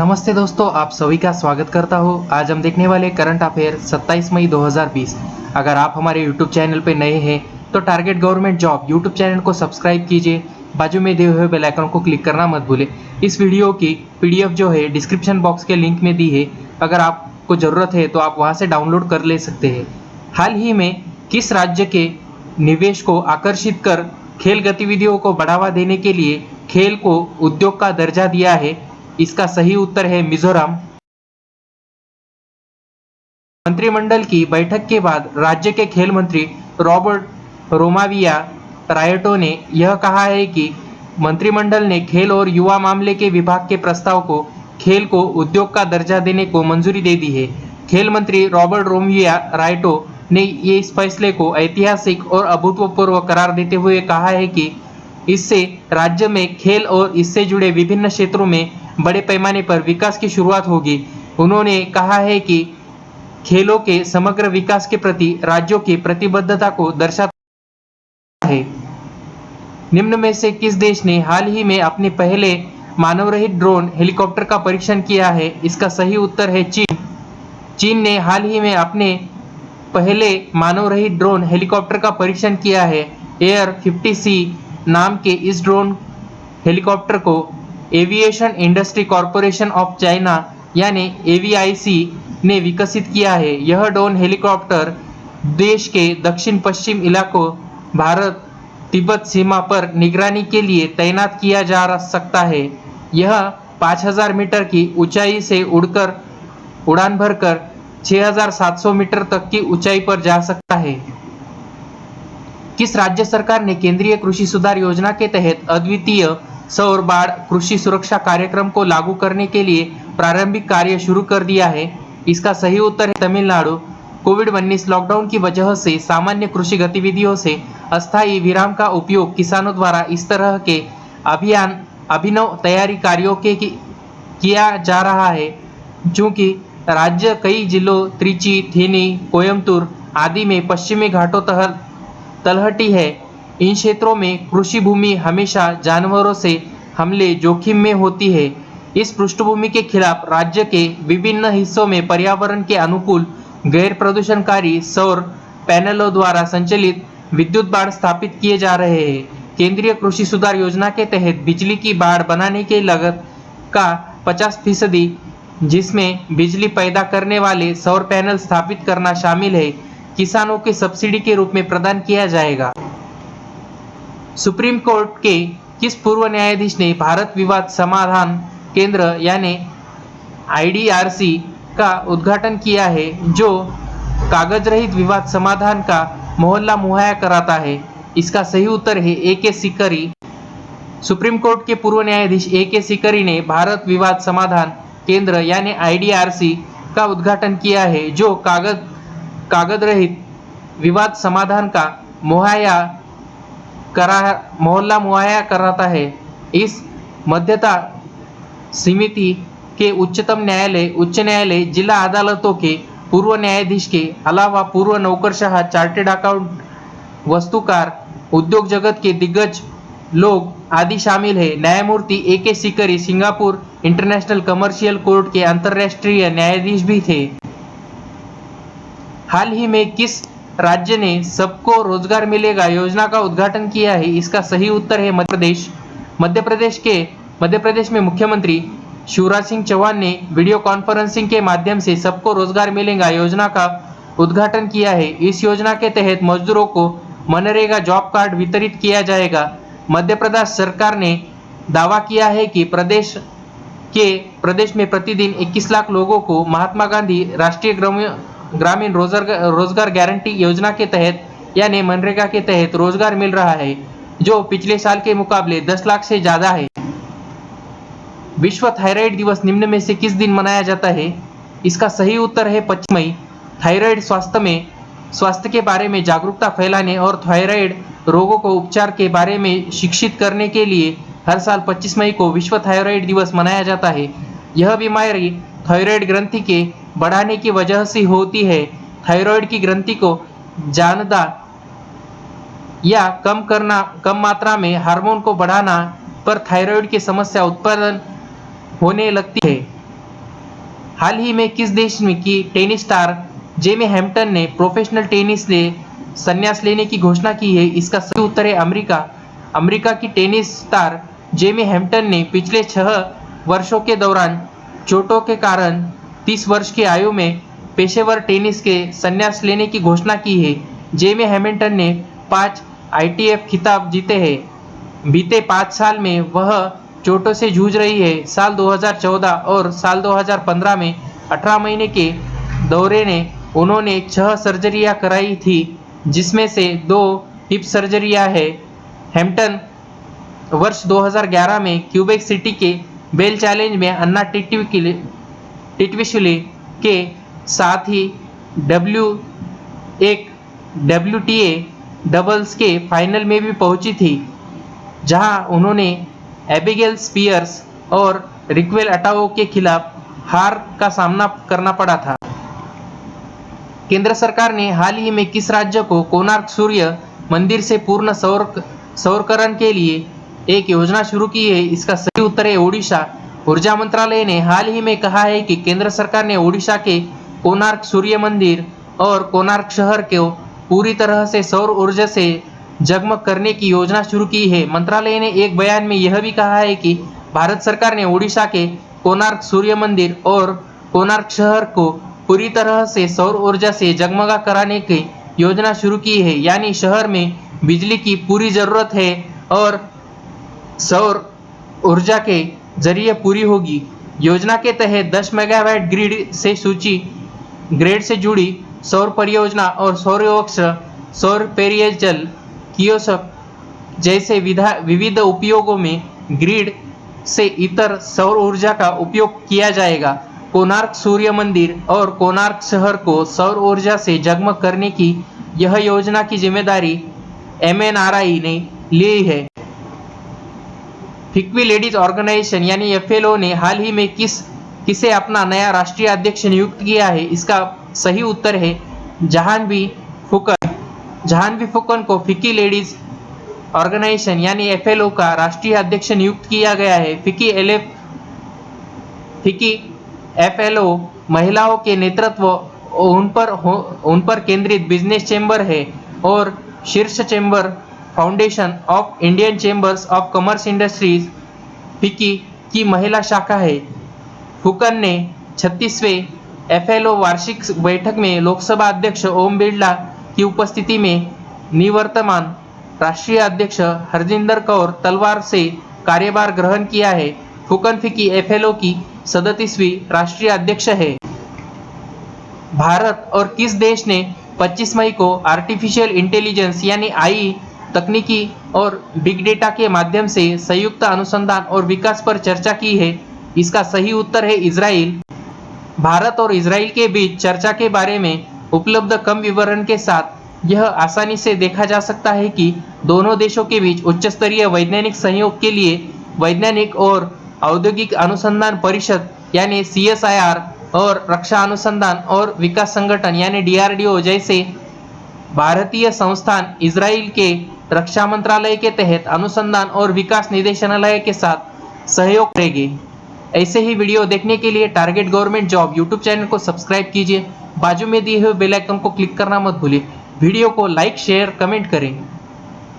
नमस्ते दोस्तों, आप सभी का स्वागत करता हूँ। आज हम देखने वाले करंट अफेयर 27 मई 2020। अगर आप हमारे यूट्यूब चैनल पर नए हैं तो target government job YouTube channel को सब्सक्राइब कीजिए, बाजू में दिए हुए बेल आइकन को क्लिक करना मत भूलें। इस वीडियो की पीडीएफ जो है डिस्क्रिप्शन बॉक्स के लिंक में दी है, अगर आपको ज़रूरत है तो आप वहाँ से डाउनलोड कर ले सकते हैं। हाल ही में किस राज्य के निवेश को आकर्षित कर खेल गतिविधियों को बढ़ावा देने के लिए खेल को उद्योग का दर्जा दिया है? इसका सही उत्तर है मिजोरम। मंत्रिमंडल की बैठक के बाद राज्य के खेल मंत्री रॉबर्ट रोमाविया रायटो ने यह कहा है कि मंत्रिमंडल ने खेल और युवा मामले के विभाग के प्रस्ताव को खेल को उद्योग का दर्जा देने को मंजूरी दे दी है। खेल मंत्री रॉबर्ट रोमाविया रायटो ने इस फैसले को ऐतिहासिक और अभूतपूर्व करार देते हुए कहा है कि इससे राज्य में खेल और इससे जुड़े विभिन्न क्षेत्रों में बड़े पैमाने पर विकास की शुरुआत होगी। उन्होंने कहा है कि खेलों के समग्र विकास के प्रति राज्यों की प्रतिबद्धता को दर्शाता है। निम्न में से किस देश ने हाल ही में अपने पहले मानव रहित ड्रोन हेलीकॉप्टर का परीक्षण किया है? इसका सही उत्तर है चीन। चीन ने हाल ही में अपने पहले मानव रहित ड्रोन हेलीकॉप्टर का परीक्षण किया है। एयर 50C नाम के इस ड्रोन हेलीकॉप्टर को aviation industry corporation of China यानी AVIC ने विकसित किया है। यह ड्रोन हेलीकॉप्टर देश के दक्षिण पश्चिम इलाकों भारत तिब्बत सीमा पर निगरानी के लिए तैनात किया जा सकता है। यह 5000 मीटर की ऊंचाई से उड़ान भरकर 6700 मीटर तक की ऊंचाई पर जा सकता है। किस राज्य सरकार ने केंद्रीय कृषि सुधार योजना के तहत अद्वितीय सौर बाढ़ कृषि सुरक्षा कार्यक्रम को लागू करने के लिए प्रारंभिक कार्य शुरू कर दिया है? इसका सही उत्तर है तमिलनाडु। कोविड-19 लॉकडाउन की वजह से सामान्य कृषि गतिविधियों से अस्थायी विराम का उपयोग किसानों द्वारा इस तरह के अभिनव तैयारी कार्यों के किया जा रहा है। चूंकि राज्य कई जिलों त्रिची, थेनी, कोयम्बतूर आदि में पश्चिमी घाटों तलहटी है, इन क्षेत्रों में कृषि भूमि हमेशा जानवरों से हमले जोखिम में होती है। इस पृष्ठभूमि के खिलाफ राज्य के विभिन्न हिस्सों में पर्यावरण के अनुकूल गैर प्रदूषणकारी सौर पैनलों द्वारा संचालित विद्युत बाड़ स्थापित किए जा रहे हैं। केंद्रीय कृषि सुधार योजना के तहत बिजली की बाड़ बनाने की लागत का 50%, जिसमें बिजली पैदा करने वाले सौर पैनल स्थापित करना शामिल है, किसानों की सब्सिडी के रूप में प्रदान किया जाएगा। सुप्रीम कोर्ट के किस पूर्व न्यायाधीश ने भारत विवाद समाधान केंद्र यानी IDRC का उद्घाटन किया है, जो कागज रहित विवाद समाधान का मोहल्ला मुहैया कराता है? इसका सही उत्तर है AK सिकरी। सुप्रीम कोर्ट के पूर्व न्यायाधीश AK सिकरी ने भारत विवाद समाधान केंद्र यानी IDRC का उद्घाटन किया है, जो कागज रहित विवाद समाधान का मोहल्ला मुहैया कराता है। इस मध्यस्थ समिति के उच्च न्यायालय, जिला अदालतों के पूर्व न्यायाधीश के अलावा पूर्व नौकरशाह, चार्टेड अकाउंट, वास्तुकार, उद्योग जगत के दिग्गज लोग आदि शामिल है। न्यायमूर्ति AK Sikri Singapore international commercial court के अंतर्राष्ट्रीय न्यायाधीश भी थे। हाल ही में किस राज्य ने सबको रोजगार मिलेगा योजना का उद्घाटन किया है? इसका सही उत्तर है मध्य प्रदेश। मध्य प्रदेश में मुख्यमंत्री शिवराज सिंह चौहान ने वीडियो कॉन्फ्रेंसिंग के माध्यम से सबको रोजगार मिलेगा योजना का उद्घाटन किया है। इस योजना के तहत मजदूरों को मनरेगा जॉब कार्ड वितरित किया जाएगा। मध्य प्रदेश सरकार ने दावा किया है कि प्रदेश में प्रतिदिन 21 लाख लोगों को महात्मा गांधी राष्ट्रीय ग्रामीण रोजगार गारंटी योजना के तहत यानी मनरेगा के तहत रोजगार मिल रहा है, जो पिछले साल के मुकाबले 10 लाख से ज्यादा है। विश्व थायराइड दिवस निम्न में से किस दिन मनाया जाता है? इसका सही उत्तर है 25 मई। थायराइड स्वास्थ्य के बारे में जागरूकता फैलाने और थायराइड रोगों को उपचार के बारे में शिक्षित करने के लिए हर साल 25 मई को विश्व थायराइड दिवस मनाया जाता है। यह बीमारी थायराइड ग्रंथि के बढ़ाने की वजह से होती है। थायराइड की ग्रंथि को ज्यादा या कम मात्रा में हार्मोन को बढ़ाना पर थायराइड की समस्या उत्पन्न होने लगती है। हाल ही में किस देश में की टेनिस स्टार जेमी हैम्पटन ने प्रोफेशनल टेनिस से संन्यास लेने की घोषणा की है? इसका सही उत्तर है अमेरिका। अमेरिका की टेनिस स्टार जेमी हैम्पटन ने पिछले 6 वर्षों के दौरान चोटों के कारण 30 वर्ष की आयु में पेशेवर टेनिस के संन्यास लेने की घोषणा की है। जेमी हैम्पटन ने 5 ITF खिताब जीते हैं। बीते 5 साल में वह चोटों से जूझ रही है। साल 2014 और साल 2015 में 18 महीने के दौरे ने उन्होंने 6 सर्जरियां कराई थी, जिसमें से 2 हिप सर्जरियां हैं। हैम्पटन वर्ष 2011 में क्यूबेक सिटी के बेल चैलेंज में अन्ना टिटविशुले के साथ ही WTA डबल्स के फाइनल में भी पहुंची थी, जहां उन्होंने एबिगेल स्पियर्स और रिक्वेल अटाओ के खिलाफ हार का सामना करना पड़ा था। केंद्र सरकार ने हाल ही में किस राज्य को कोणार्क सूर्य मंदिर से पूर्ण सौरकरण के लिए एक योजना शुरू की है? इसका सही उत्तर है ओडिशा। ऊर्जा मंत्रालय ने हाल ही में कहा है कि केंद्र सरकार ने ओडिशा के कोणार्क सूर्य मंदिर और कोणार्क शहर को पूरी तरह से सौर ऊर्जा से जगमग करने की योजना शुरू की है। मंत्रालय ने एक बयान में यह भी कहा है कि भारत सरकार ने ओडिशा के कोणार्क सूर्य मंदिर और कोणार्क शहर को पूरी तरह से सौर ऊर्जा से जगमगा कराने की योजना शुरू की है, यानी शहर में बिजली की पूरी ज़रूरत है और सौर ऊर्जा के जरिए पूरी होगी। योजना के तहत 10 मेगावाट ग्रिड से जुड़ी सौर परियोजना और सौर वृक्ष, सौर पेयजल कियोस्क जैसे विविध उपयोगों में ग्रिड से इतर सौर ऊर्जा का उपयोग किया जाएगा। कोणार्क सूर्य मंदिर और कोणार्क शहर को सौर ऊर्जा से जगमग करने की यह योजना की जिम्मेदारी MNRI ने ली है। फिक्की लेडीज ऑर्गेनाइजेशन यानी FLO ने हाल ही में किसे अपना नया राष्ट्रीय अध्यक्ष नियुक्त किया है? इसका सही उत्तर है जहानवी फुकन को फिक्की लेडीज ऑर्गेनाइजेशन यानी FLO का राष्ट्रीय अध्यक्ष नियुक्त किया गया है। फिक्की FLO महिलाओं के नेतृत्व उन पर केंद्रित बिजनेस चैम्बर है और शीर्ष chamber foundation of Indian chambers of commerce industries FICCI की महिला शाखा है। फुकन ने 36वें FLO वार्षिक बैठक में लोकसभा अध्यक्ष ओम बिरला की उपस्थिति में निवर्तमान राष्ट्रीय अध्यक्ष हरजिंदर कौर तलवार से कार्यभार ग्रहण किया है। फुकन फिक्की FLO की 37वीं राष्ट्रीय अध्यक्ष है। भारत और किस देश ने 25 मई को आर्टिफिशियल इंटेलिजेंस यानी AI तकनीकी और बिग डेटा के माध्यम से संयुक्त अनुसंधान और विकास पर चर्चा की है? इसका सही उत्तर है इजराइल। भारत और इजराइल के बीच चर्चा के बारे में उपलब्ध कम विवरण के साथ यह आसानी से देखा जा सकता है कि दोनों देशों के बीच उच्च स्तरीय वैज्ञानिक सहयोग के लिए वैज्ञानिक और औद्योगिक अनुसंधान परिषद यानी CSIR और रक्षा अनुसंधान और विकास संगठन यानी DRDO जैसे भारतीय संस्थान इजराइल के रक्षा मंत्रालय के तहत अनुसंधान और विकास निदेशालय के साथ सहयोग करेंगे। ऐसे ही वीडियो देखने के लिए target government job YouTube channel को सब्सक्राइब कीजिए। बाजू में दिए हुए बेल आइकन को क्लिक करना मत भूलिए। वीडियो को लाइक, शेयर, कमेंट करें।